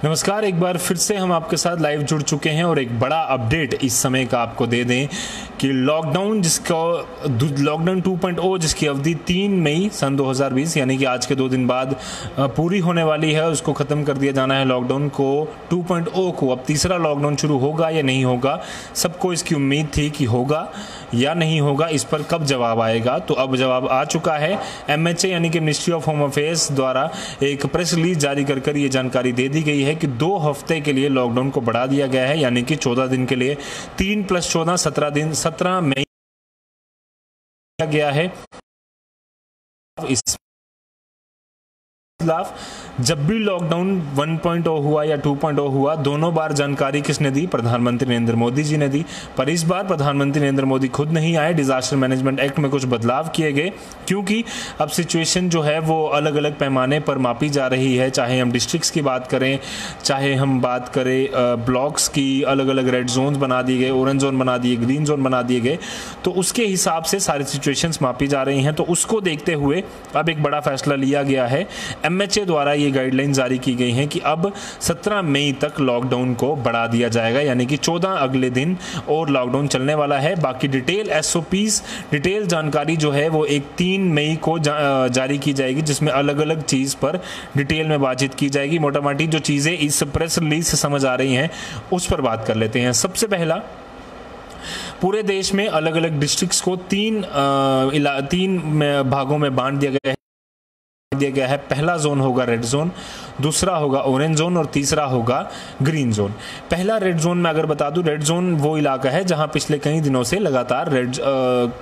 नमस्कार, एक बार फिर से हम आपके साथ लाइव जुड़ चुके हैं और एक बड़ा अपडेट इस समय का आपको दे दें कि लॉकडाउन 2.0 जिसकी अवधि 3 मई सन 2020 यानी कि आज के 2 दिन बाद पूरी होने वाली है, उसको ख़त्म कर दिया जाना है लॉकडाउन को 2.0 को। अब तीसरा लॉकडाउन शुरू होगा या नहीं होगा, सबको इसकी उम्मीद थी कि होगा या नहीं होगा, इस पर कब जवाब आएगा। तो अब जवाब आ चुका है। MHA यानी कि मिनिस्ट्री ऑफ होम अफेयर्स द्वारा एक प्रेस रिलीज जारी कर ये जानकारी दे दी गई है कि 2 हफ्ते के लिए लॉकडाउन को बढ़ा दिया गया है, यानी कि 14 दिन के लिए 3 + 14 17 दिन 17 मई गया है। इस जब भी लॉकडाउन 1.0 हुआ या 2.0 हुआ, दोनों बार जानकारी किसने दी? प्रधानमंत्री नरेंद्र मोदी जी ने दी। पर इस बार प्रधानमंत्री नरेंद्र मोदी खुद नहीं आए। डिजास्टर मैनेजमेंट एक्ट में कुछ बदलाव किए गए, क्योंकि अब सिचुएशन जो है वो अलग अलग पैमाने पर मापी जा रही है। चाहे हम डिस्ट्रिक्ट्स की बात करें, चाहे हम बात करें ब्लॉक्स की, अलग अलग रेड जोन बना दिए गए, ऑरेंज जोन बना दिए, ग्रीन जोन बना दिए गए, तो उसके हिसाब से सारी सिचुएशंस मापी जा रही हैं। तो उसको देखते हुए अब एक बड़ा फैसला लिया गया है। MHA द्वारा ये गाइडलाइन जारी की गई हैं कि अब 17 मई तक लॉकडाउन को बढ़ा दिया जाएगा, यानी कि 14 अगले दिन और लॉकडाउन चलने वाला है। बाकी डिटेल SOPs, डिटेल जानकारी जो है वो 3 मई को जारी की जाएगी, जिसमें अलग अलग चीज़ पर डिटेल में बातचीत की जाएगी। मोटा मोटी जो चीज़ें इस प्रेस रिलीज से समझ आ रही हैं उस पर बात कर लेते हैं। सबसे पहला, पूरे देश में अलग अलग डिस्ट्रिक्ट्स को 3 भागों में बांट दिया गया है। पहला जोन होगा रेड जोन, दूसरा होगा ऑरेंज जोन और तीसरा होगा ग्रीन जोन। पहला रेड जोन में अगर बता दूं, रेड जोन वो इलाका है जहां पिछले कई दिनों से लगातार रेड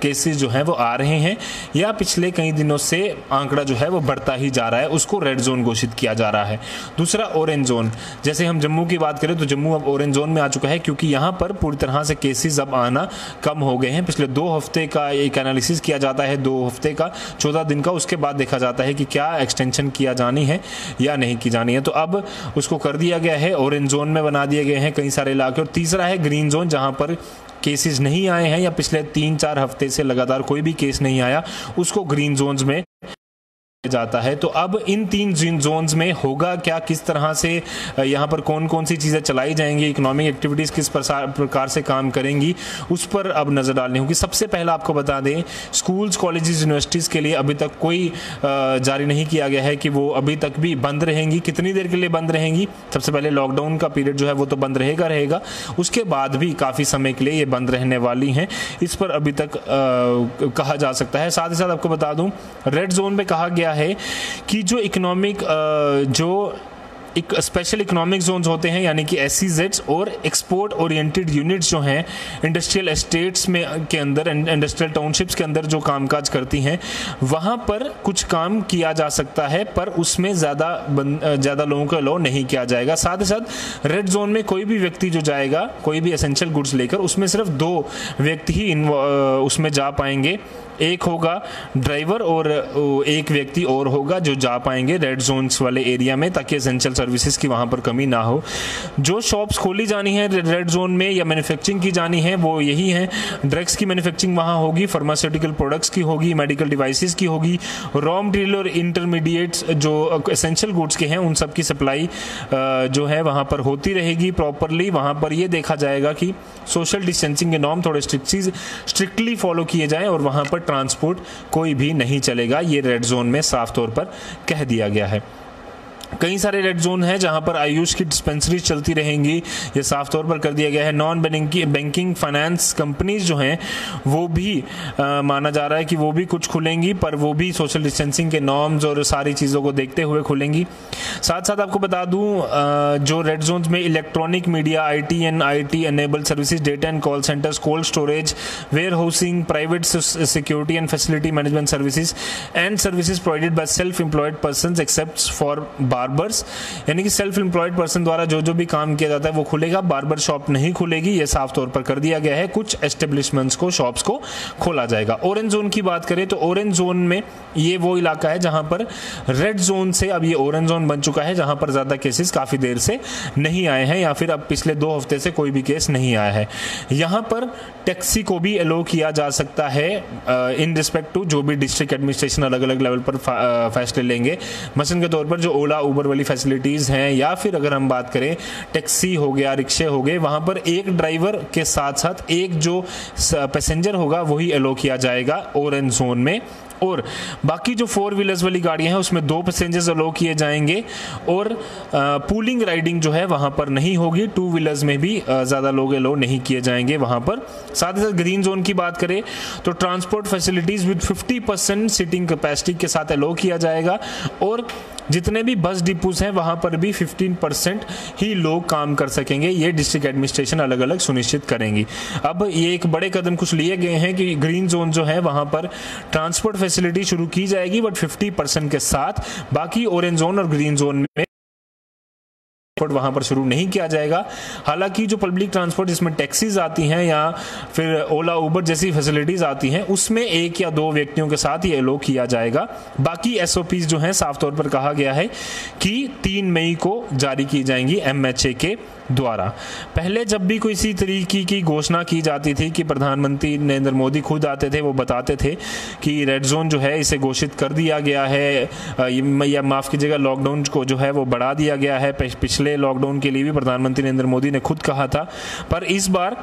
केसेस जो हैं वो आ रहे हैं, या पिछले कई दिनों से आंकड़ा जो है वो बढ़ता ही जा रहा है, उसको रेड जोन घोषित किया जा रहा है। दूसरा ऑरेंज जोन, जैसे हम जम्मू की बात करें तो जम्मू अब ऑरेंज जोन में आ चुका है, क्योंकि यहाँ पर पूरी तरह से केसेस अब आना कम हो गए हैं। पिछले 2 हफ्ते का एक एनालिसिस किया जाता है, 2 हफ्ते का, 14 दिन का, उसके बाद देखा जाता है कि क्या एक्सटेंशन किया जानी है या नहीं की जानी है। तो अब उसको कर दिया गया है, ऑरेंज जोन में बना दिए गए हैं कई सारे इलाके। और तीसरा है ग्रीन जोन, जहां पर केसेस नहीं आए हैं या पिछले 3-4 हफ्ते से लगातार कोई भी केस नहीं आया, उसको ग्रीन जोन्स में जाता है। तो अब इन 3 जोन्स में होगा क्या, किस तरह से यहाँ पर कौन कौन सी चीज़ें चलाई जाएंगी, इकोनॉमिक एक्टिविटीज़ किस प्रकार से काम करेंगी, उस पर अब नज़र डालनी होगी। सबसे पहला आपको बता दें, स्कूल्स, कॉलेजेस, यूनिवर्सिटीज़ के लिए अभी तक कोई जारी नहीं किया गया है कि वो अभी तक भी बंद रहेंगी। कितनी देर के लिए बंद रहेंगी? सबसे पहले लॉकडाउन का पीरियड जो है वो तो बंद रहेगा, उसके बाद भी काफ़ी समय के लिए ये बंद रहने वाली हैं, इस पर अभी तक कहा जा सकता है। साथ ही साथ आपको बता दूँ, रेड जोन में कहा गया है कि जो इकोनॉमिक एक स्पेशल इकोनॉमिक जोन्स होते हैं, यानी कि SEZs और एक्सपोर्ट ओरिएंटेड यूनिट्स जो हैं, इंडस्ट्रियल एस्टेट्स में के अंदर, इंडस्ट्रियल टाउनशिप्स के अंदर जो कामकाज करती हैं, वहाँ पर कुछ काम किया जा सकता है, पर उसमें ज़्यादा लोगों को अलाउ नहीं किया जाएगा। साथ ही साथ रेड जोन में कोई भी व्यक्ति जो जाएगा कोई भी एसेंशियल गुड्स लेकर, उसमें सिर्फ 2 व्यक्ति ही उसमें जा पाएंगे। एक होगा ड्राइवर और एक व्यक्ति और होगा जो जा पाएंगे रेड जोन्स वाले एरिया में, ताकि एसेंशियल सर्विसेज की वहाँ पर कमी ना हो। जो शॉप्स खोली जानी है रेड जोन में या मैन्युफैक्चरिंग की जानी है वो यही है, ड्रग्स की मैन्युफैक्चरिंग वहाँ होगी, फार्मास्यूटिकल प्रोडक्ट्स की होगी, मेडिकल डिवाइसेस की होगी, रॉ मटेरियल और इंटरमीडिएट्स जो एसेंशियल गुड्स के हैं उन सब की सप्लाई जो है वहाँ पर होती रहेगी प्रॉपरली। वहाँ पर ये देखा जाएगा कि सोशल डिस्टेंसिंग के नॉर्म थोड़े स्ट्रिक्टली फॉलो किए जाएँ और वहाँ पर ट्रांसपोर्ट कोई भी नहीं चलेगा। ये रेड जोन में साफ तौर पर कह दिया गया है। कई सारे रेड जोन हैं जहां पर आयुष की डिस्पेंसरीज चलती रहेंगी, ये साफ तौर पर कर दिया गया है। नॉन बैंकिंग फाइनेंस कंपनीज जो हैं वो भी माना जा रहा है कि वो भी कुछ खुलेंगी, पर वो भी सोशल डिस्टेंसिंग के नॉर्म्स और सारी चीज़ों को देखते हुए खुलेंगी। साथ साथ आपको बता दूं, जो रेड जोन्स में electronic media, IT enabled services, data and call centres, cold storage, warehousing, private security and facility management services and services provided by self employed person except for barbers, यानी कि self employed person द्वारा जो भी काम किया जाता है वो खुलेगा, बार्बर शॉप नहीं खुलेगी। ये साफ तौर पर कर दिया गया है। कुछ एस्टेब्लिशमेंट्स को, शॉप्स को खोला जाएगा। ऑरेंज जोन की बात करें तो ऑरेंज जोन में ये वो इलाका है जहां पर रेड जोन से अब ये ऑरेंज जोन बन चुका है, जहां पर ज्यादा केसेस काफी देर से नहीं आए हैं, या फिर अब पिछले 2 हफ्ते से कोई भी केस नहीं आया है। यहां पर टैक्सी को भी अलो किया जा सकता है इन रिस्पेक्ट टू जो भी डिस्ट्रिक्ट एडमिनिस्ट्रेशन अलग अलग लेवल पर फैसले लेंगे। मसलन के तौर पर जो ओला उबर वाली फैसिलिटीज़ हैं, या फिर अगर हम बात करें टैक्सी हो गया, रिक्शे हो गए, वहाँ पर एक ड्राइवर के साथ साथ एक जो पैसेंजर होगा वही अलो किया जाएगा ऑरेंज जोन में। और बाकी जो 4 व्हीलर्स वाली गाड़ियां हैं उसमें 2 पैसेंजर्स अलो किए जाएंगे, और पूलिंग राइडिंग जो है वहां पर नहीं होगी। 2 व्हीलर्स में भी ज़्यादा लोग अलो नहीं किए जाएंगे वहां पर। साथ ही साथ ग्रीन जोन की बात करें तो transport facilities with 50% seating capacity के साथ अलो किया जाएगा, और जितने भी बस डिपोज हैं वहां पर भी 15% ही लोग काम कर सकेंगे। ये डिस्ट्रिक्ट एडमिनिस्ट्रेशन अलग अलग सुनिश्चित करेंगी। अब ये एक बड़े कदम कुछ लिए गए हैं कि ग्रीन जोन जो है वहां पर ट्रांसपोर्ट फैसिलिटी शुरू की जाएगी बट 50% के साथ। बाकी ऑरेंज जोन और ग्रीन जोन में वहां पर शुरू नहीं किया जाएगा। हालांकि जो पब्लिक ट्रांसपोर्ट जिसमें टैक्सीज आती हैं या फिर ओला उबर जैसी फैसिलिटीज आती हैं उसमें 1 या 2 व्यक्तियों के साथ ये अलो किया जाएगा। बाकी एसओपीज जो हैं साफ तौर पर कहा गया है कि 3 मई को जारी की जाएंगी एमएचए के द्वारा। पहले जब भी कोई इसी तरीके की घोषणा की जाती थी कि प्रधानमंत्री नरेंद्र मोदी खुद आते थे, वो बताते थे कि रेड जोन जो है इसे घोषित कर दिया गया है, या माफ़ कीजिएगा लॉकडाउन को जो है वो बढ़ा दिया गया है। पिछले लॉकडाउन के लिए भी प्रधानमंत्री नरेंद्र मोदी ने खुद कहा था, पर इस बार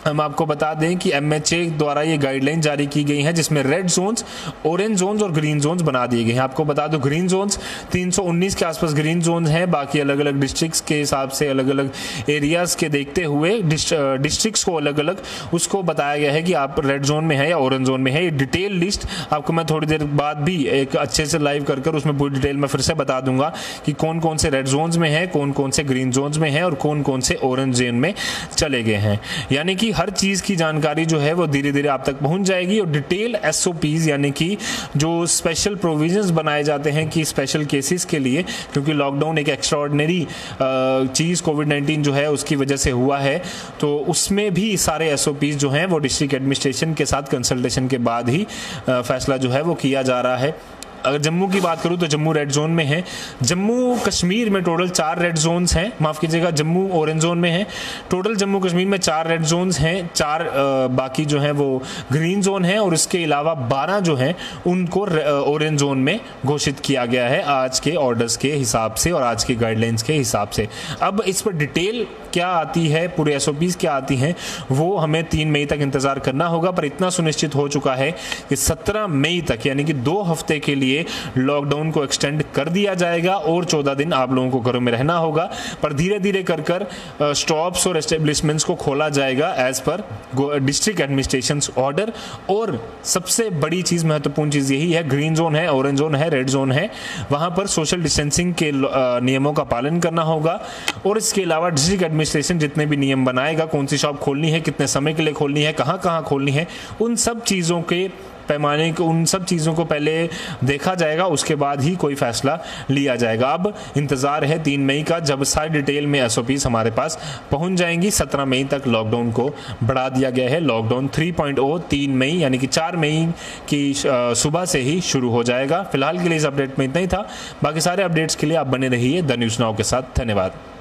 हम आपको बता दें कि एमएचए द्वारा ये गाइडलाइन जारी की गई है जिसमें रेड जोन्स, ऑरेंज जोन्स और ग्रीन जोन्स बना दिए गए हैं। आपको बता दो ग्रीन जोन्स 319 के आसपास ग्रीन जोन्स हैं। बाकी अलग अलग डिस्ट्रिक्ट्स के हिसाब से अलग अलग एरियाज़ के देखते हुए डिस्ट्रिक्ट्स को अलग अलग उसको बताया गया है कि आप रेड जोन में है या ऑरेंज जोन में है। ये डिटेल लिस्ट आपको मैं थोड़ी देर बाद भी एक अच्छे से लाइव कर उसमें पूरी डिटेल में फिर से बता दूंगा कि कौन कौन से रेड जोन्स में है, कौन कौन से ग्रीन जोन्स में है और कौन कौन से ऑरेंज जोन में चले गए हैं। यानी कि हर चीज की जानकारी जो है वो धीरे धीरे आप तक पहुंच जाएगी, और डिटेल एसओपीज यानी कि जो स्पेशल प्रोविजंस बनाए जाते हैं कि स्पेशल केसेस के लिए, क्योंकि लॉकडाउन एक एक्स्ट्राऑर्डिनरी चीज कोविड-19 जो है उसकी वजह से हुआ है, तो उसमें भी सारे एसओपीज जो हैं वो डिस्ट्रिक्ट एडमिनिस्ट्रेशन के साथ कंसल्टेशन के बाद ही फैसला जो है वो किया जा रहा है। अगर जम्मू की बात करूं तो जम्मू रेड जोन में है। जम्मू कश्मीर में टोटल 4 रेड जोन्स हैं, माफ़ कीजिएगा जम्मू ऑरेंज जोन में है। टोटल जम्मू कश्मीर में 4 रेड जोन्स हैं, 4 बाकी जो हैं वो ग्रीन जोन है, और इसके अलावा 12 जो हैं उनको ऑरेंज जोन में घोषित किया गया है आज के ऑर्डर्स के हिसाब से और आज की गाइडलाइंस के हिसाब से। अब इस पर डिटेल क्या आती है, पूरे एसओपीज क्या आती हैं, वो हमें 3 मई तक इंतजार करना होगा। पर इतना सुनिश्चित हो चुका है कि 17 मई तक यानी कि 2 हफ्ते के लिए लॉकडाउन को एक्सटेंड कर दिया जाएगा और 14 दिन आप लोगों को घरों में रहना होगा। पर धीरे धीरे कर स्टॉप्स और एस्टेब्लिशमेंट्स को खोला जाएगा as per district administration order. और सबसे बड़ी चीज, महत्वपूर्ण चीज यही है, ग्रीन जोन है, ऑरेंज जोन है, रेड जोन है, वहां पर सोशल डिस्टेंसिंग के नियमों का पालन करना होगा। और इसके अलावा डिस्ट्रिक्ट एडमिनिस्ट्रेशन जितने भी नियम बनाएगा, कौन सी शॉप खोलनी है, कितने समय के लिए खोलनी है, कहां कहां खोलनी है, उन सब चीजों के पैमाने को, उन सब चीज़ों को पहले देखा जाएगा, उसके बाद ही कोई फैसला लिया जाएगा। अब इंतज़ार है 3 मई का, जब सारी डिटेल में एसओपीज हमारे पास पहुंच जाएंगी। 17 मई तक लॉकडाउन को बढ़ा दिया गया है। लॉकडाउन 3.0 3 मई यानी कि 4 मई की सुबह से ही शुरू हो जाएगा। फिलहाल के लिए इस अपडेट में इतना ही था। बाकी सारे अपडेट्स के लिए आप बने रहिए द न्यूज़ नाउ के साथ। धन्यवाद।